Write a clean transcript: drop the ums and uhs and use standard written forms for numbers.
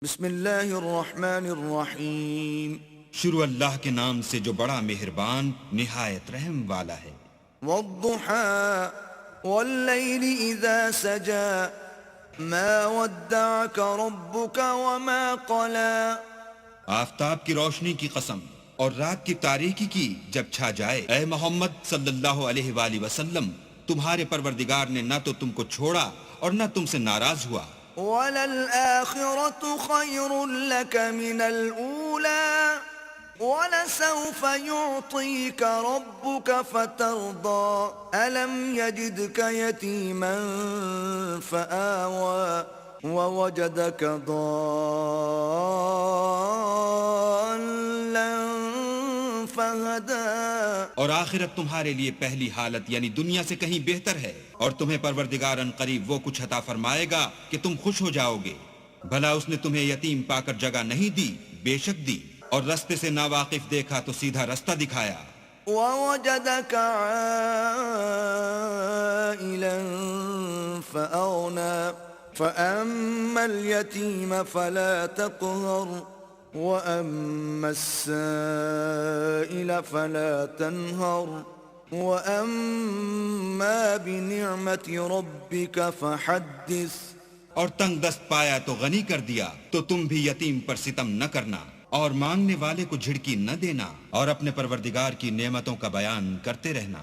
بسم اللہ الرحمن الرحیم۔ شروع اللہ کے نام سے جو بڑا مہربان نہایت رحم والا ہے۔ والضحى واللیل اذا سجا ما ودعك ربك وما قلا۔ آفتاب کی روشنی کی قسم اور رات کی تاریکی کی جب چھا جائے، اے محمد صلی اللہ علیہ وآلہ وسلم، تمہارے پروردگار نے نہ تو تم کو چھوڑا اور نہ تم سے ناراض ہوا۔ وَلَلْآخِرَةُ خَيْرٌ لَكَ مِنَ الْأُولَى وَلَسَوْفَ يُعْطِيكَ رَبُّكَ فَتَرْضَى أَلَمْ يَجِدْكَ يَتِيمًا فَآوَى وَوَجَدَكَ ضَالًّا فَهَدَى۔ اور آخرت تمہارے لیے پہلی حالت یعنی دنیا سے کہیں بہتر ہے، اور تمہیں پروردگار ان قریب وہ کچھ عطا فرمائے گا کہ تم خوش ہو جاؤ گے۔ بھلا اس نے تمہیں یتیم پا کر جگہ نہیں دی؟ بے شک دی، اور رستے سے ناواقف دیکھا تو سیدھا رستہ دکھایا۔ وَوَجَدَكَ عَائِلًا فَأَغْنَى فَأَمَّا الْيَتِيمَ فَلَا تَقْهَرْ وَأَمَّا السَّائِلَ فَلَا تَنْهَرْ وَأَمَّا بِنِعْمَةِ رَبِّكَ فَحَدِّثْ۔ اور تنگ دست پایا تو غنی کر دیا، تو تم بھی یتیم پر ستم نہ کرنا اور مانگنے والے کو جھڑکی نہ دینا، اور اپنے پروردگار کی نعمتوں کا بیان کرتے رہنا۔